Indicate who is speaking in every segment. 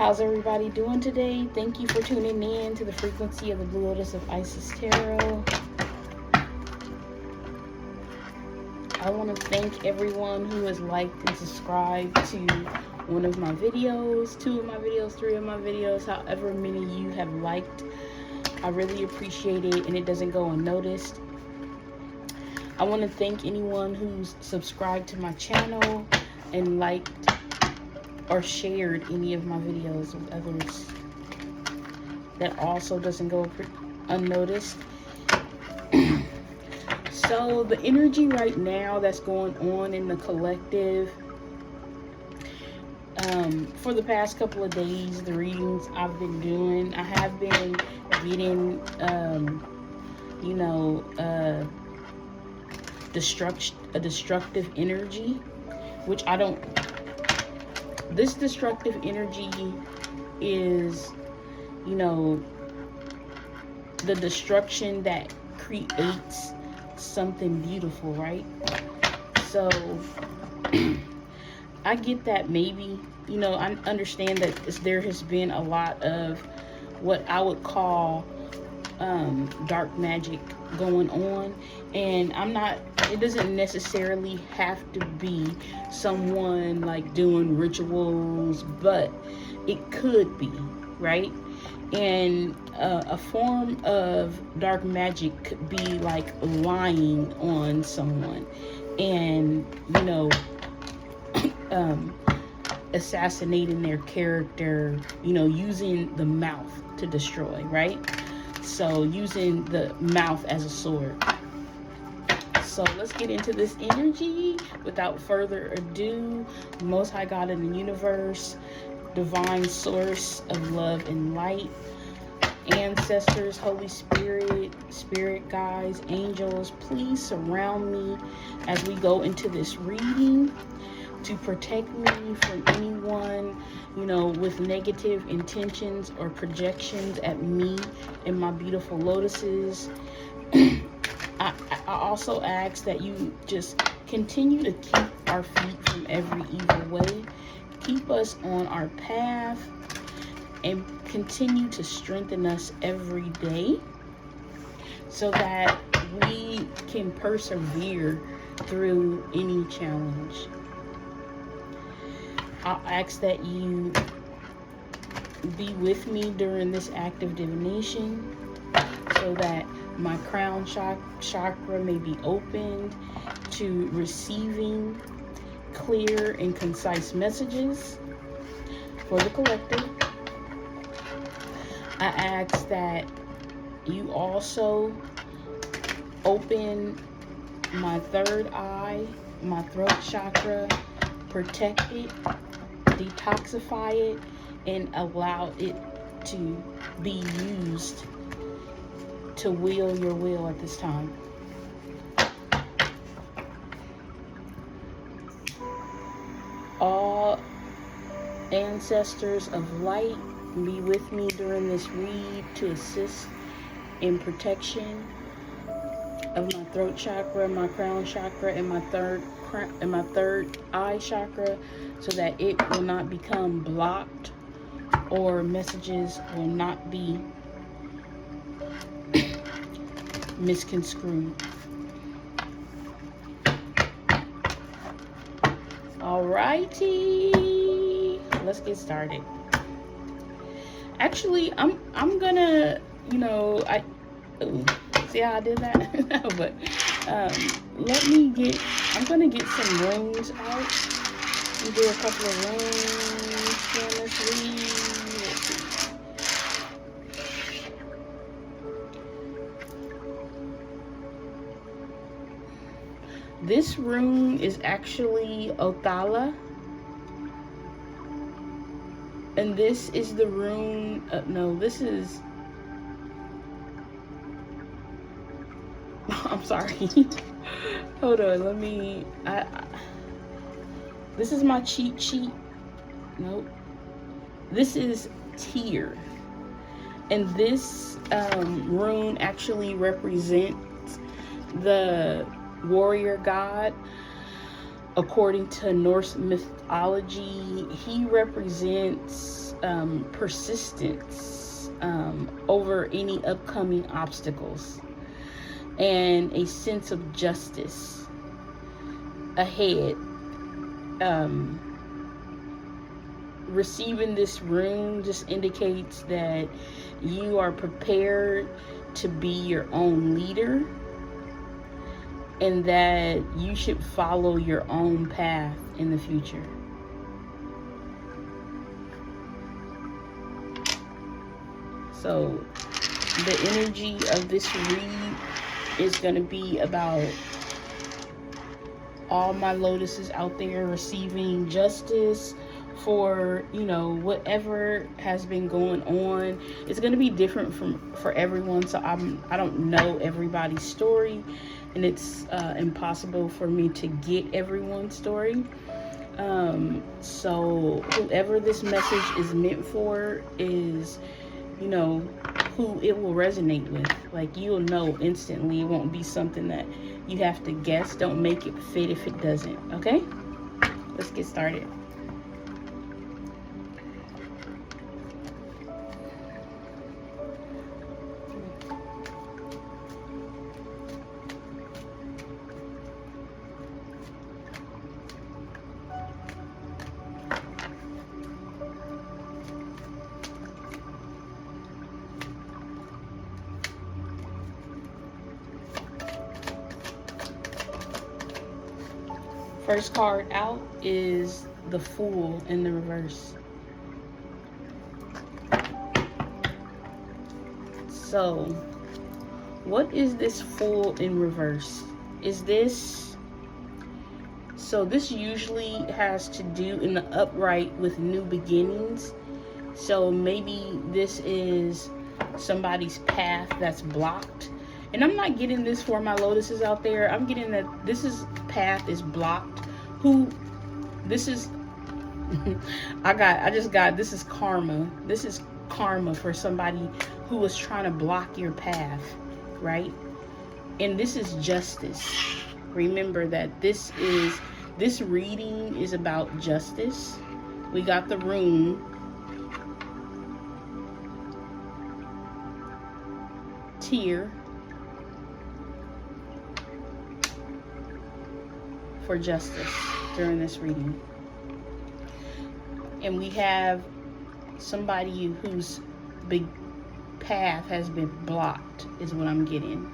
Speaker 1: How's everybody doing today? Thank you for tuning in to the frequency of the Blue Lotus of Isis Tarot. I want to thank everyone who has liked and subscribed to one of my videos, 2 of my videos, 3 of my videos, however many you have liked. I really appreciate it, and it doesn't go unnoticed. I want to thank anyone who's subscribed to my channel and liked or shared any of my videos with others. That also doesn't go unnoticed. So the energy right now that's going on in the collective, for the past couple of days, the readings I've been doing, I have been getting, a destructive energy, which I don't. This destructive energy is, the destruction that creates something beautiful, right? So I get that maybe, I understand that there has been a lot of what I would call dark magic going on, and it doesn't necessarily have to be someone like doing rituals, but it could be, right? And a form of dark magic could be like lying on someone and, assassinating their character, using the mouth to destroy, right? So using the mouth as a sword. So let's get into this energy without further ado. Most High God in the universe, divine source of love and light, ancestors, Holy Spirit, spirit guides, angels, please surround me as we go into this reading to protect me from anyone, with negative intentions or projections at me and my beautiful lotuses. I also ask that you just continue to keep our feet from every evil way. Keep us on our path and continue to strengthen us every day so that we can persevere through any challenge. I'll ask that you be with me during this act of divination so that my crown chakra may be opened to receiving clear and concise messages for the collective. I ask that you also open my third eye, my throat chakra, protect it, detoxify it, and allow it to be used to will your will at this time. All ancestors of light, be with me during this read to assist in protection of my throat chakra, my crown chakra, and my third eye chakra, so that it will not become blocked or messages will not be misconstrued. Alrighty, let's get started. Actually, I'm gonna, see how I did that? No, but I'm gonna get some rooms out and do a couple of rooms for this read. Let's see. This room is actually Othala. And this is the room, no, this is, I'm sorry. Hold on, this is my cheat sheet. Nope. This is Tyr. And this rune actually represents the warrior god according to Norse mythology, he represents persistence over any upcoming obstacles, and a sense of justice ahead. Receiving this rune just indicates that you are prepared to be your own leader, and that you should follow your own path in the future. So the energy of this read is going to be about all my Lotuses out there receiving justice for, you know, whatever has been going on. It's going to be different for everyone, so I don't know everybody's story, and it's impossible for me to get everyone's story. So whoever this message is meant for is, you know, who it will resonate with. Like, you'll know instantly. It won't be something that you have to guess. Don't make it fit if it doesn't. Okay, let's get started. First card out is the Fool in the reverse. So, what is this Fool in reverse? Is this... So this usually has to do in the upright with new beginnings. So maybe this is somebody's path that's blocked. And I'm not getting this for my Lotuses out there. I'm getting that this is path is blocked. This is I just got this is karma. This is karma for somebody who was trying to block your path, right? And this is justice. Remember that this reading is about justice. We got the rune. Tear. For justice during this reading. And we have somebody whose big path has been blocked, is what I'm getting.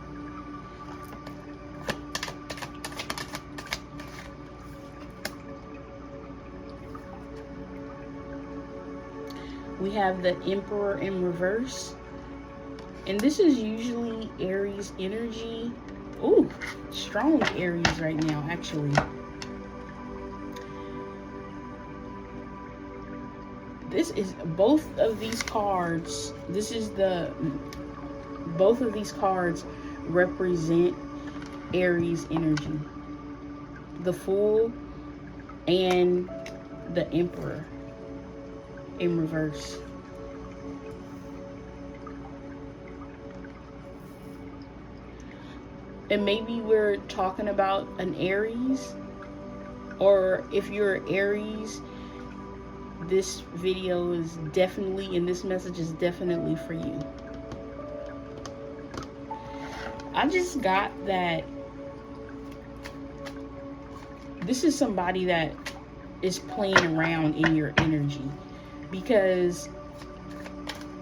Speaker 1: We have the Emperor in reverse. And this is usually Aries energy. Ooh, strong Aries right now, actually. This is both of these cards. Both of these cards represent Aries energy. The Fool and the Emperor in reverse. And maybe we're talking about an Aries, or if you're Aries, this video is definitely, and this message is definitely for you. I just got that this is somebody that is playing around in your energy, because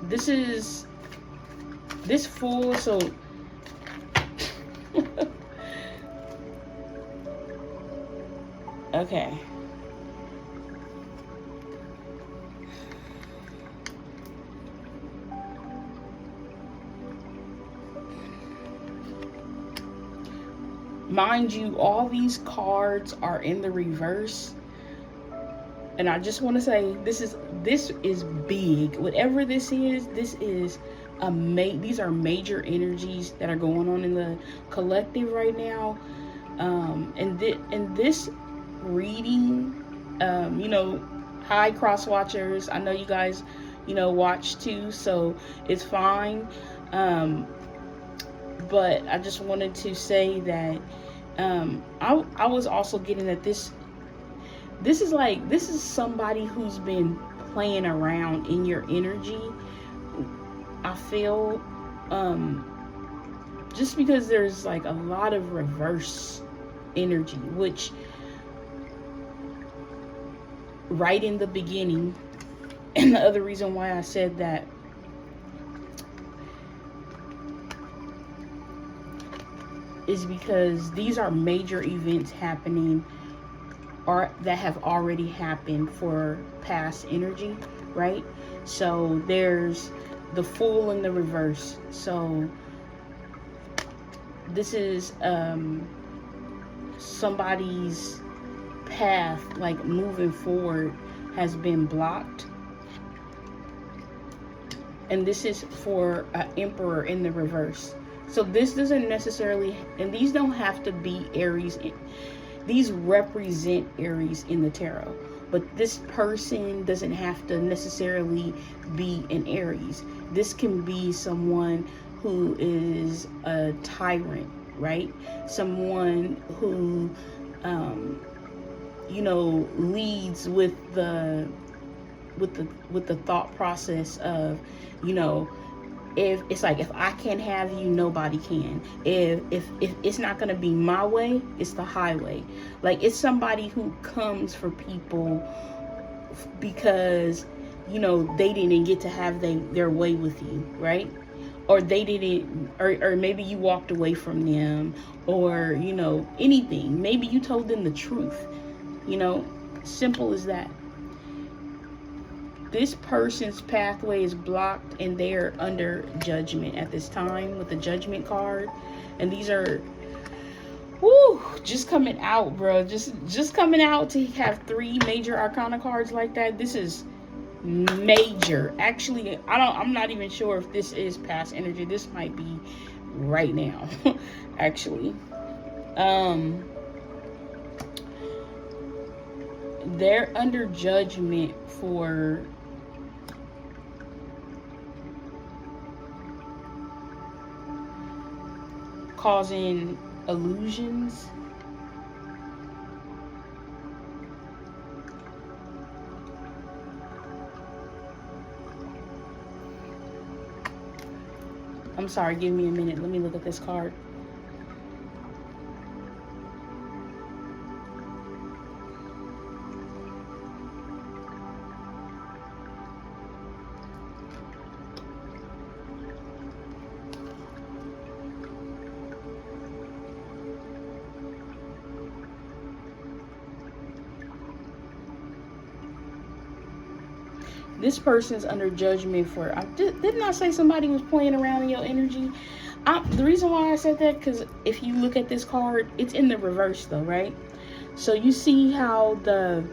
Speaker 1: this Fool, so okay. Mind you, all these cards are in the reverse. And I just want to say, this is big. Whatever this is these are major energies that are going on in the collective right now. And this reading, you know, hi cross watchers, I know you guys, you know, watch too, so it's fine. But I just wanted to say that I was also getting that this This is somebody who's been playing around in your energy. I feel just because there's like a lot of reverse energy, which right in the beginning, and the other reason why I said that is because these are major events happening or that have already happened for past energy, right? So there's the Fool in the reverse. So this is somebody's path, like moving forward, has been blocked. And this is for an Emperor in the reverse. So this doesn't necessarily, and these don't have to be Aries. These represent Aries in the tarot. But this person doesn't have to necessarily be an Aries. This can be someone who is a tyrant, right? Someone who, you know, leads with the thought process of, you know, if it's like, if I can't have you, nobody can. If it's not going to be my way, it's the highway. Like, it's somebody who comes for people because, you know, they didn't get to have their way with you, right? Or they didn't, or maybe you walked away from them, or, you know, anything. Maybe you told them the truth, you know, simple as that. This person's pathway is blocked and they're under judgment at this time with the Judgment card. And these are, whoo, just coming out, bro. Just coming out to have 3 major arcana cards like that. This is major. Actually, I'm not even sure if this is past energy. This might be right now, actually. They're under judgment for causing illusions. I'm sorry, give me a minute. Let me look at this card. This person's under judgment for, didn't I say somebody was playing around in your energy? The reason why I said that, because if you look at this card, it's in the reverse though, right? So you see how the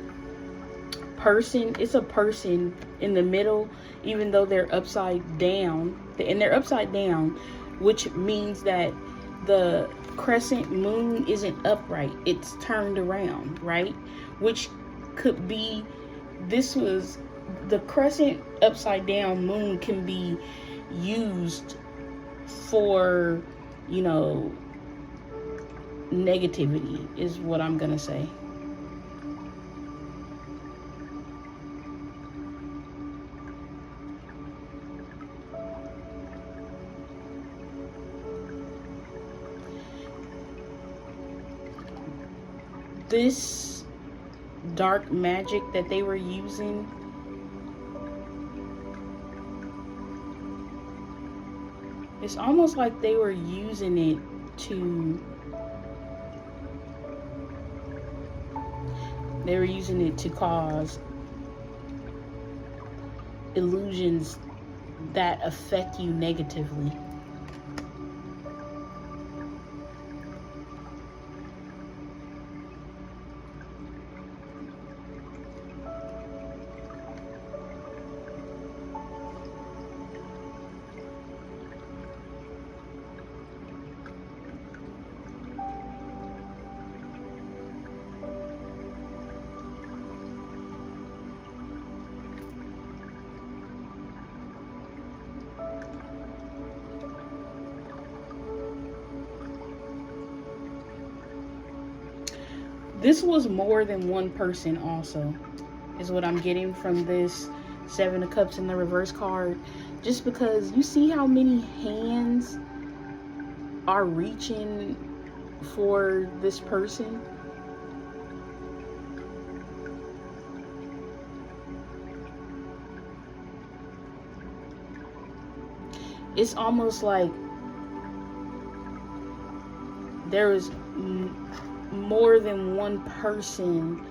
Speaker 1: person, it's a person in the middle, even though they're upside down, and they're upside down, which means that the crescent moon isn't upright, it's turned around, right? Which could be, this was, the crescent upside down moon can be used for, you know, negativity is what I'm gonna say. This dark magic that they were using, it's almost like they were using it to, cause illusions that affect you negatively. This was more than one person also, is what I'm getting from this Seven of Cups in the reverse card. Just because you see how many hands are reaching for this person. It's almost like there is more than one person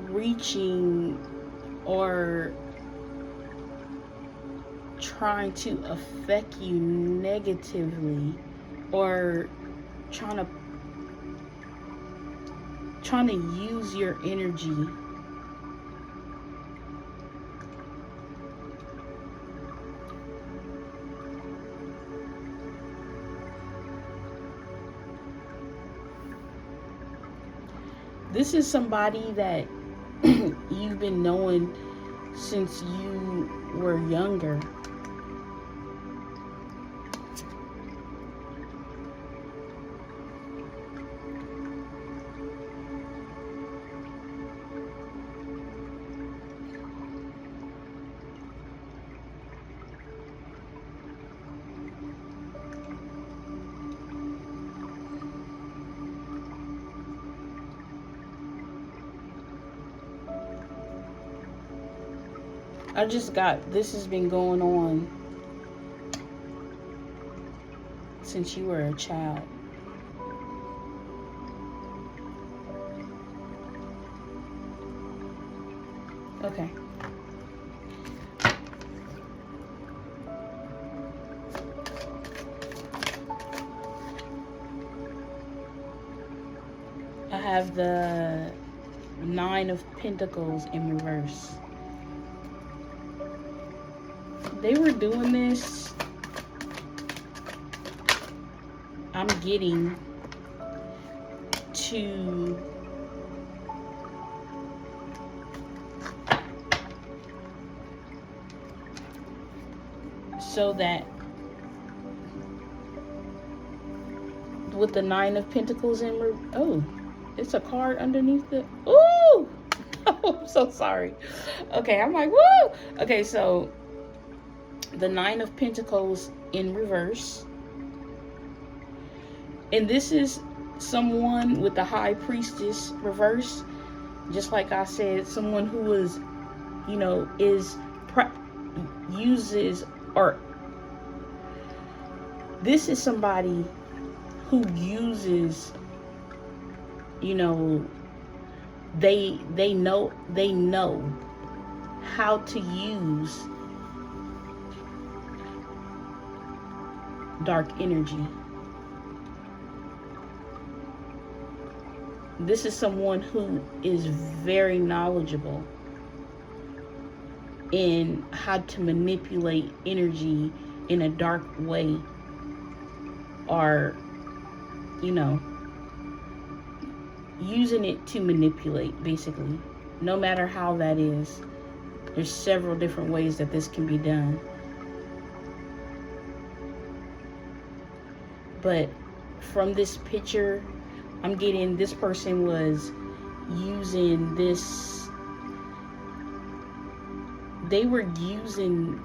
Speaker 1: reaching or trying to affect you negatively, or trying to use your energy. This is somebody that you've been knowing since you were younger. I just got, this has been going on since you were a child. Okay. I have the Nine of Pentacles in reverse. They were doing this, I'm getting, to so that with the Nine of Pentacles in, oh, it's a card underneath the, ooh, oh, I'm so sorry. Okay, I'm like, woo. Okay, so the Nine of Pentacles in reverse. And this is someone with the High Priestess reverse. Just like I said, someone who is, you know, uses, or this is somebody who uses, you know, they know how to use dark energy. This is someone who is very knowledgeable in how to manipulate energy in a dark way, or, you know, using it to manipulate, basically. No matter how that is, there's several different ways that this can be done. But from this picture, I'm getting this person was using this, they were using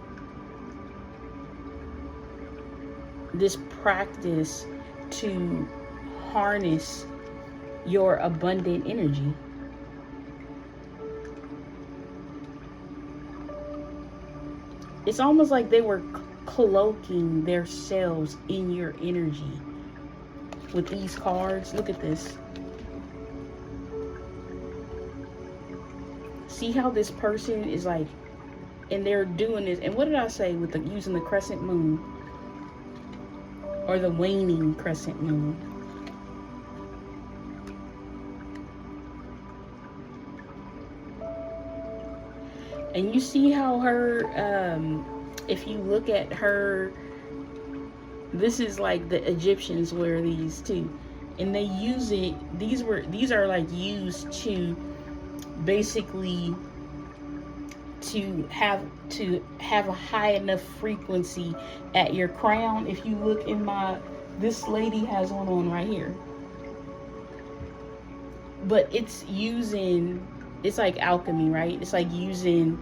Speaker 1: this practice to harness your abundant energy. It's almost like they were cloaking themselves in your energy with these cards. Look at this. See how this person is like, and they're doing this. And what did I say with the using the crescent moon, or the waning crescent moon? And you see how her, if you look at her, this is like the Egyptians wear these too. And they use it, these are like used to basically to have a high enough frequency at your crown. If you look in my, this lady has one on right here. but it's like alchemy, right? It's like using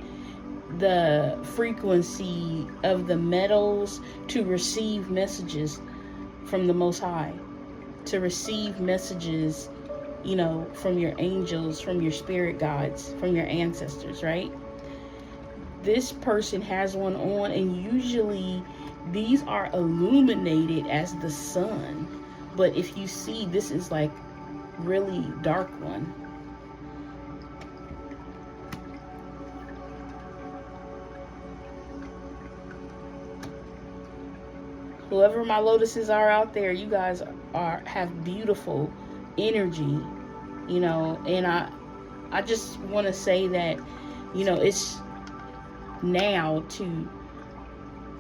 Speaker 1: the frequency of the metals to receive messages from the Most High, to receive messages, you know, from your angels, from your spirit guides, from your ancestors, right? This person has one on, and usually these are illuminated as the sun. But if you see, this is like really dark one. Whoever my lotuses are out there, you guys have beautiful energy, you know, and I just want to say that, you know, it's now to,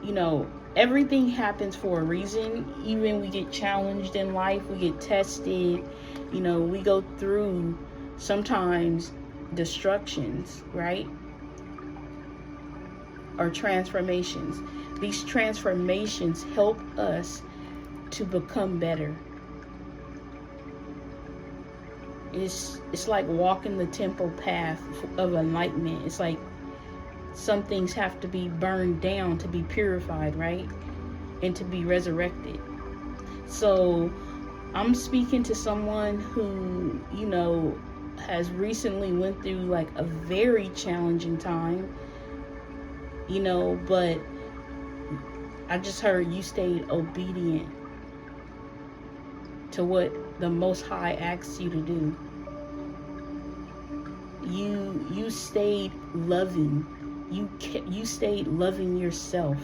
Speaker 1: you know, everything happens for a reason. Even we get challenged in life, we get tested, you know, we go through sometimes destructions, right? Or transformations. These transformations help us to become better. It's like walking the temple path of enlightenment. It's like some things have to be burned down to be purified, right? And to be resurrected. So I'm speaking to someone who, you know, has recently went through like a very challenging time, you know, but I just heard you stayed obedient to what the Most High asks you to do. You stayed loving. You stayed loving yourself.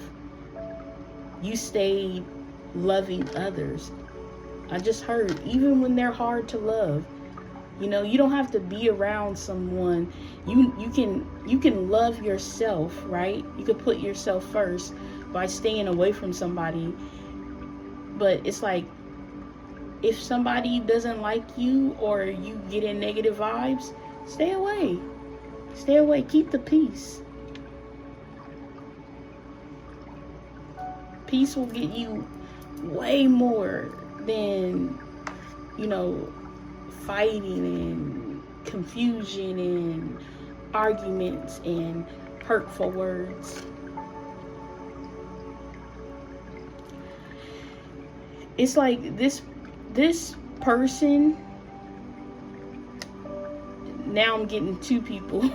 Speaker 1: You stayed loving others. I just heard, even when they're hard to love, you know, you don't have to be around someone. You can love yourself, right? You can put yourself first by staying away from somebody. But it's like, if somebody doesn't like you or you get in negative vibes, stay away. Stay away. Keep the peace. Peace will get you way more than, you know, fighting and confusion and arguments and hurtful words. It's like this person, now I'm getting two people.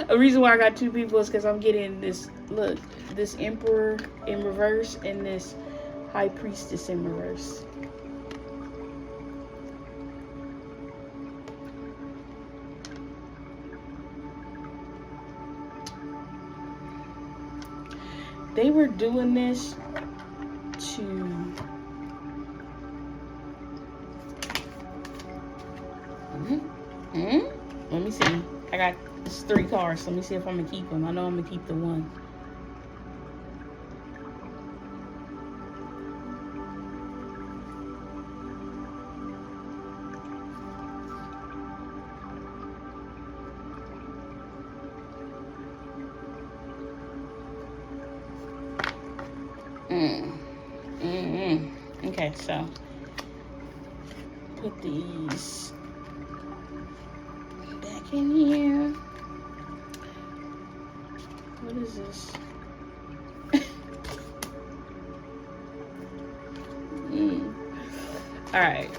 Speaker 1: A reason why I got two people is because I'm getting this, look, this Emperor in reverse and this High Priestess in reverse. They were doing this to let me see. I got this 3 cards. Let me see if I'm gonna keep them. I know I'm gonna keep the one. Okay, so put these back in here. What is this? All right.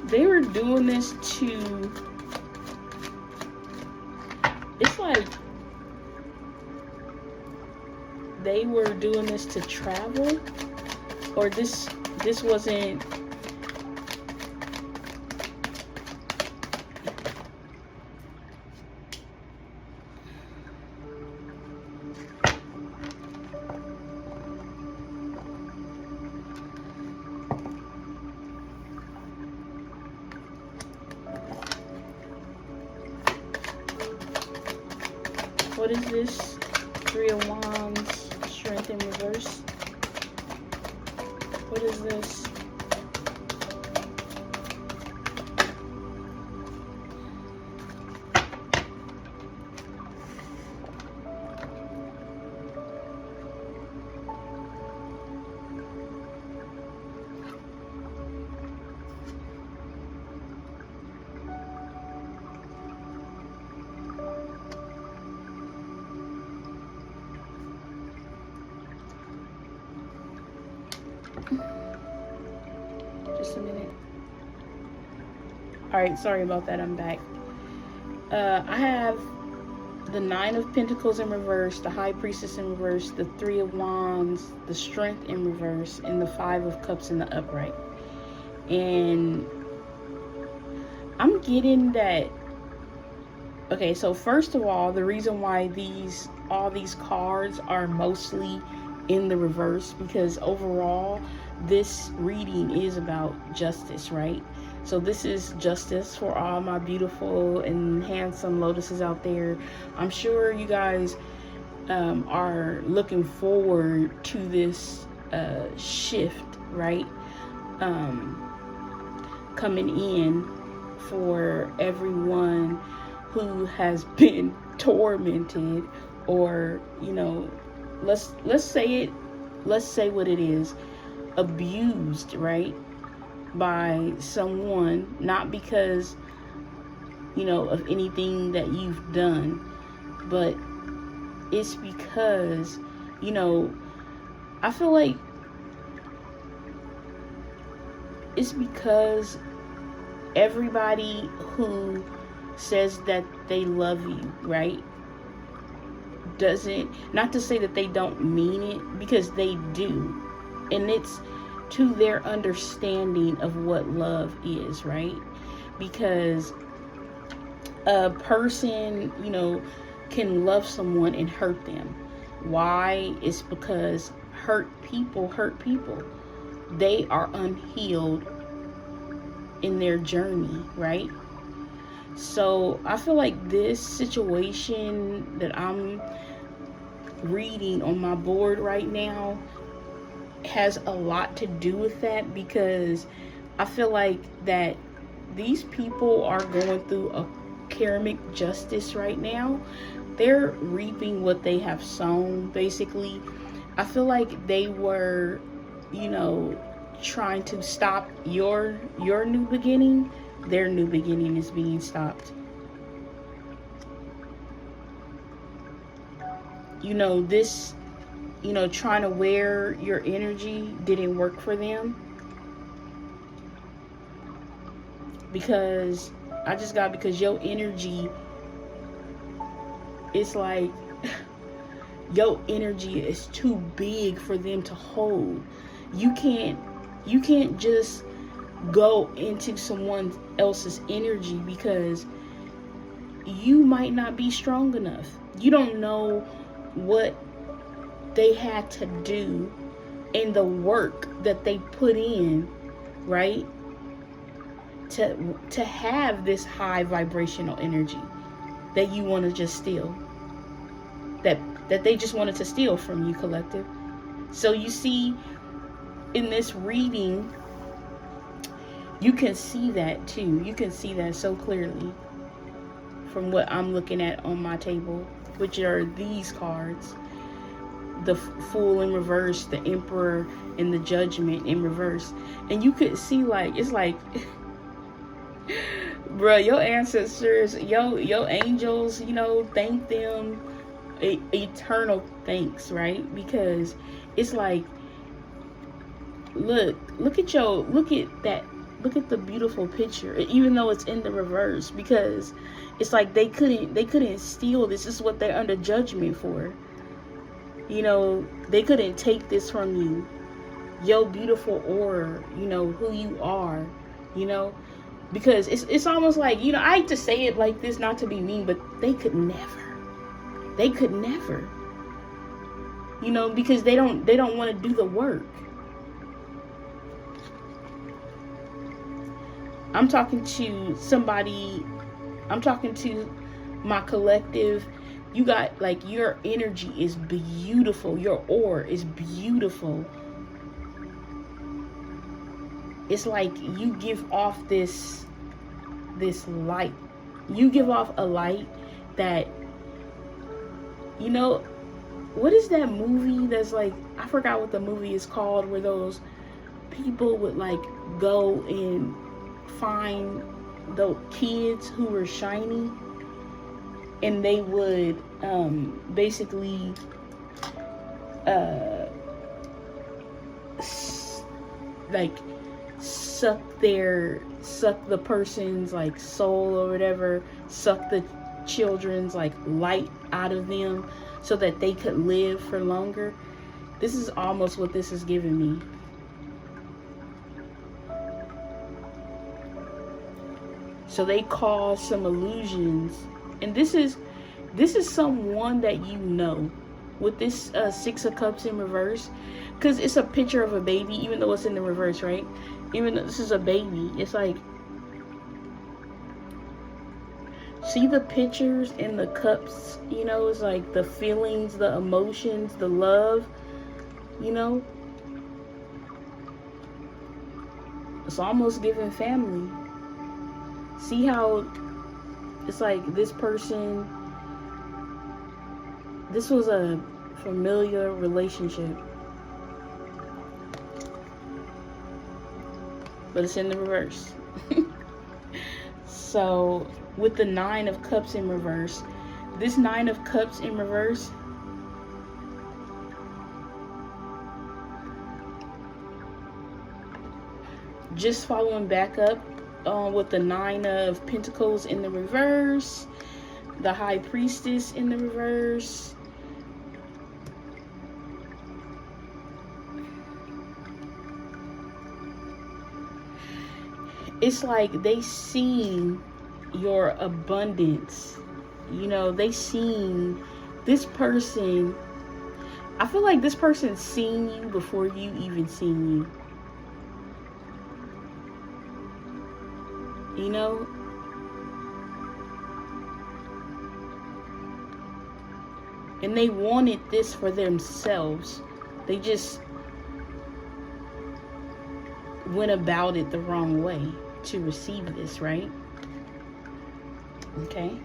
Speaker 1: They were doing this to, it's like they were doing this to travel, or this wasn't, what is this? 3 of Wands, Strength in reverse. What is this? Just a minute. All right, sorry about that. I'm back. I have the Nine of Pentacles in reverse, the High Priestess in reverse, the Three of Wands, the Strength in reverse, and the Five of Cups in the upright. And I'm getting that. Okay, so first of all, the reason why all these cards are mostly in the reverse, because overall this reading is about justice, right? So this is justice for all my beautiful and handsome lotuses out there. I'm sure you guys are looking forward to this shift, right? Coming in for everyone who has been tormented, or, you know, let's say what it is, abused, right, by someone, not because, you know, of anything that you've done, but it's because, you know, I feel like it's because everybody who says that they love you, right, doesn't, not to say that they don't mean it, because they do, and it's to their understanding of what love is, right? Because a person, you know, can love someone and hurt them. Why? It's because hurt people. They are unhealed in their journey, right? So I feel like this situation that I'm reading on my board right now has a lot to do with that, because I feel like that these people are going through a karmic justice right now. They're reaping what they have sown, basically. I feel like they were, you know, trying to stop your new beginning. Their new beginning is being stopped. You know, this, you know, trying to wear your energy didn't work for them, because because your energy, it's like your energy is too big for them to hold. You can't just go into someone else's energy, because you might not be strong enough. You don't know what they had to do and the work that they put in, right, to have this high vibrational energy that you want to just steal, that they just wanted to steal from you, collective. So you see in this reading, you can see that too. You can see that so clearly from what I'm looking at on my table, which are these cards. The Fool in reverse, the Emperor, and the Judgment in reverse. And you could see, like, it's like, bruh, your ancestors, your angels, you know, thank them eternal thanks, right? Because it's like, look at the beautiful picture, even though it's in the reverse, because it's like they couldn't steal this. This is what they're under judgment for. You know, they couldn't take this from you. Your beautiful aura, you know, who you are, you know, because it's almost like, you know, I hate to say it like this, not to be mean, but they could never, you know, because they don't want to do the work. I'm talking to somebody, I'm talking to my collective. You got, like, your energy is beautiful. Your aura is beautiful. It's like you give off this light. You give off a light that, you know, what is that movie that's like, I forgot what the movie is called, where those people would like go and find the kids who were shiny, and they would basically like suck the person's like soul or whatever, suck the children's like light out of them so that they could live for longer. This is almost what this is giving me. So they cause some illusions, and this is someone that you know with this Six of Cups in reverse, because it's a picture of a baby, even though it's in the reverse, right? Even though this is a baby, it's like, see the pictures in the cups, you know, it's like the feelings, the emotions, the love, you know. It's almost giving family. See how it's like this person, this was a familiar relationship, but it's in the reverse. So with the Nine of Cups in reverse, this Nine of Cups in reverse, just following back up with the Nine of Pentacles in the reverse, the High Priestess in the reverse. It's like they seen your abundance, you know, they seen this person. I feel like this person seen you before you even seen you. You know, and they wanted this for themselves. They just went about it the wrong way to receive this, right? Okay.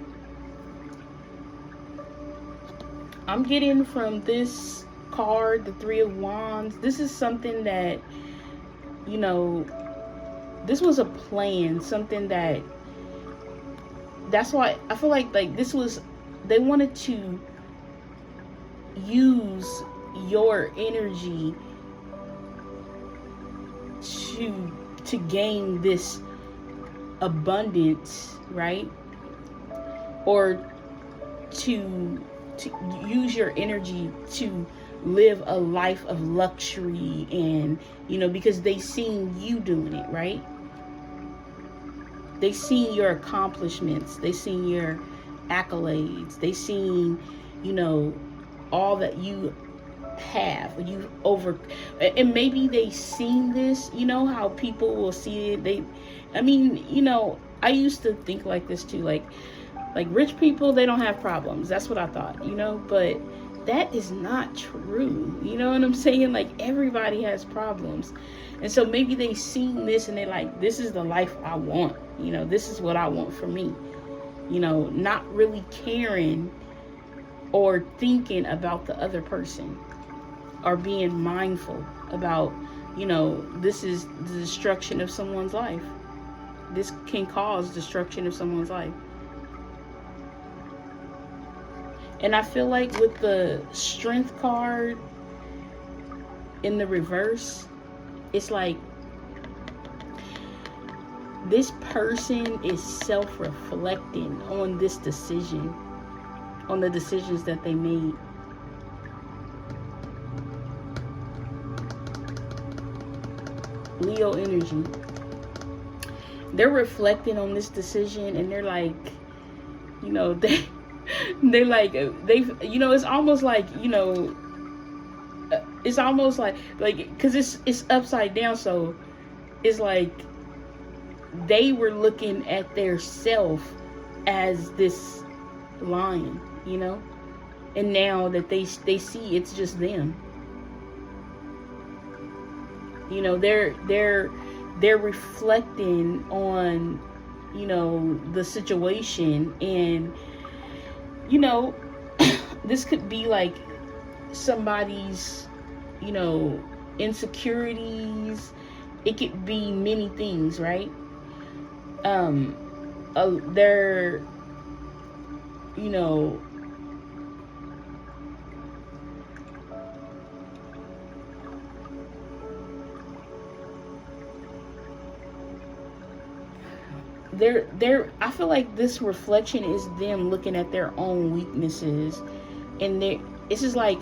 Speaker 1: I'm getting from this card, the Three of Wands, this is something that, you know, this was a plan, something that's why I feel like this was, they wanted to use your energy to gain this abundance, right? Or to use your energy to live a life of luxury, and, you know, because they seen you doing it, right? They seen your accomplishments, they seen your accolades, they seen, you know, all that you have, you over, and maybe they seen this, you know how people will see it. I mean, you know, I used to think like this too, like rich people, they don't have problems. That's what I thought, you know, but that is not true. You know what I'm saying? Like, everybody has problems. And so maybe they seen this and they're like, this is the life I want. You know, this is what I want for me. You know, not really caring or thinking about the other person, or being mindful about, you know, this is the destruction of someone's life. This can cause destruction of someone's life. And I feel like with the Strength card in the reverse, it's like this person is self-reflecting on this decision, on the decisions that they made. Leo energy. They're reflecting on this decision, and they're like, you know, they you know, it's almost like, you know, it's almost like because it's upside down, so it's like they were looking at their self as this lion, you know, and now that they see it's just them, you know, they're reflecting on, you know, the situation. And, you know, this could be like somebody's, you know, insecurities. It could be many things, right? They're, you know, I feel like this reflection is them looking at their own weaknesses, and this is like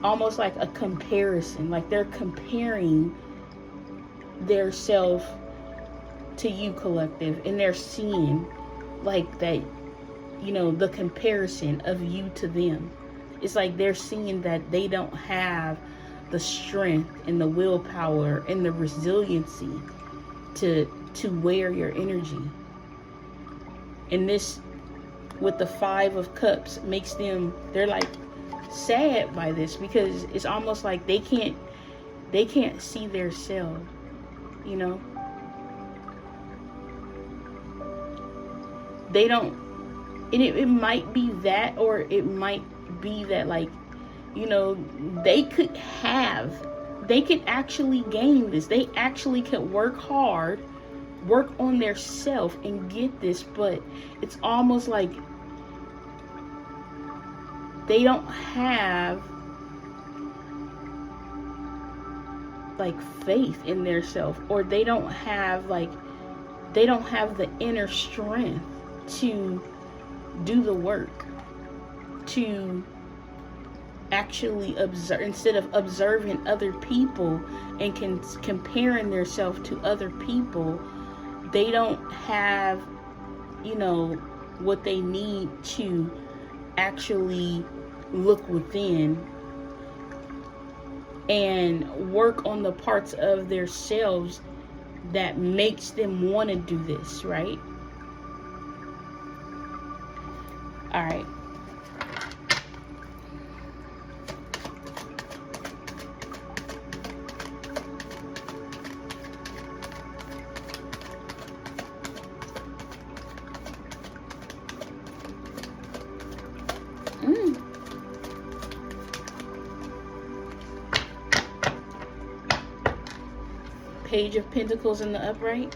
Speaker 1: almost like a comparison, like they're comparing their self to you, collective, and they're seeing like that, you know, the comparison of you to them. It's like they're seeing that they don't have the strength and the willpower and the resiliency to wear your energy. And this, with the 5 of Cups, makes them, they're like sad by this, because it's almost like they can't see their self, you know. They don't, and it might be that, or it might be that, like, you know, they could actually gain this. They actually could work hard, work on their self and get this, but it's almost like they don't have like faith in their self, or they don't have the inner strength to do the work, to actually observe, instead of observing other people and comparing themselves to other people. They don't have, you know, what they need to actually look within and work on the parts of their selves that makes them want to do this, right? All right. Page of Pentacles in the upright.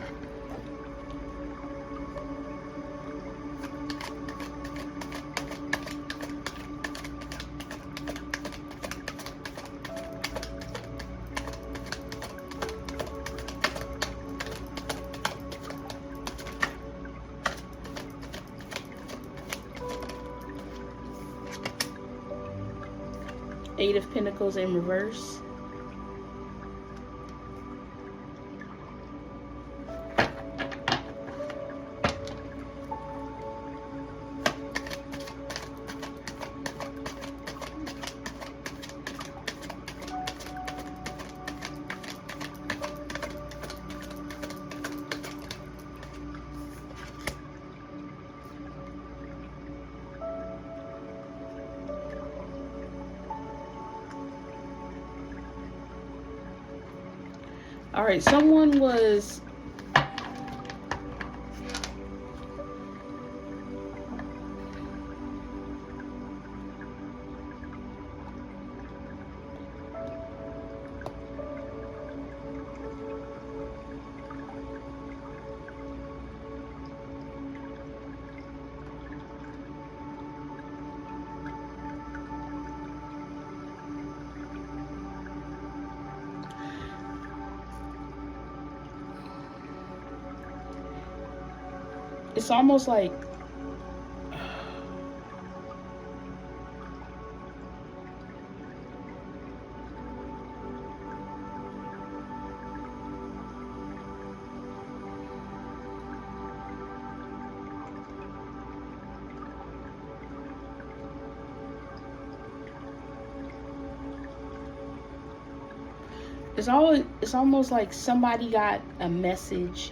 Speaker 1: Eight of Pentacles in reverse. All right, someone was it's almost like it's almost like somebody got a message.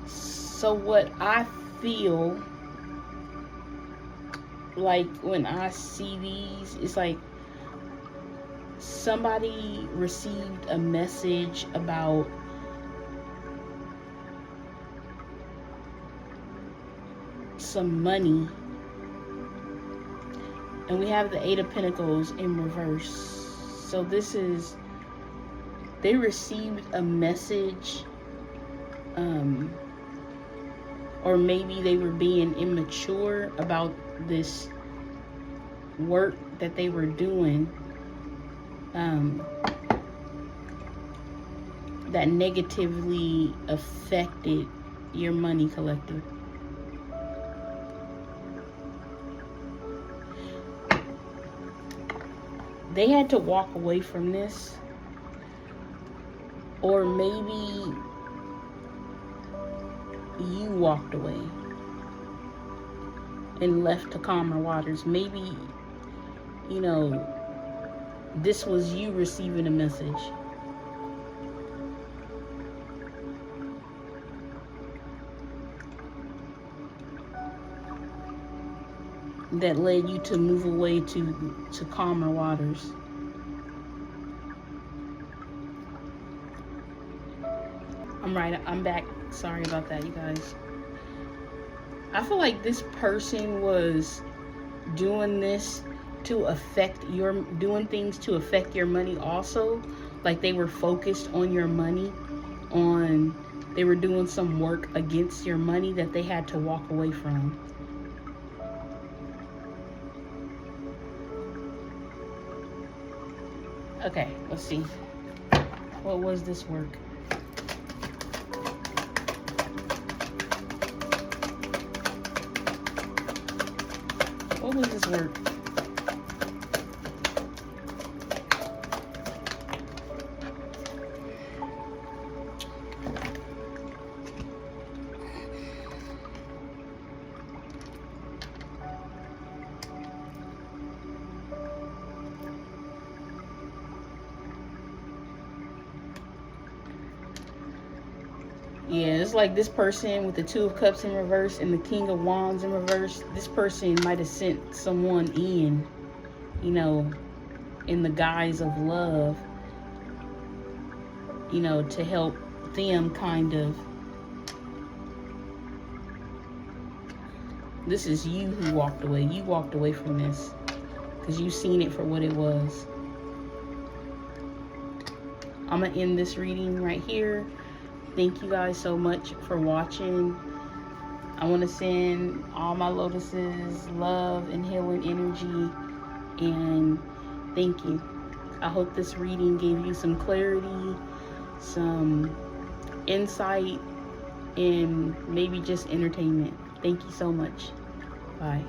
Speaker 1: So what I feel like when I see these, it's like somebody received a message about some money. And we have the Eight of Pentacles in reverse. So this is, they received a message, or maybe they were being immature about this work that they were doing. that negatively affected your money, collective. They had to walk away from this, or maybe you walked away and left to calmer waters. Maybe, you know, this was you receiving a message. That led you to move away to calmer waters. I'm back. Sorry about that, you guys. I feel like this person was doing this to affect your, doing things to affect your money also. Like they were focused on your money, they were doing some work against your money that they had to walk away from. Okay, let's see. What was this work? What was this work? Yeah, it's like this person with the Two of Cups in reverse and the King of Wands in reverse. This person might have sent someone in, you know, in the guise of love, you know, to help them kind of. This is you who walked away. You walked away from this because you seen it for what it was. I'm going to end this reading right here. Thank you guys so much for watching. I want to send all my Lotuses love and healing energy, and thank you. I hope this reading gave you some clarity, some insight, and maybe just entertainment. Thank you so much. Bye.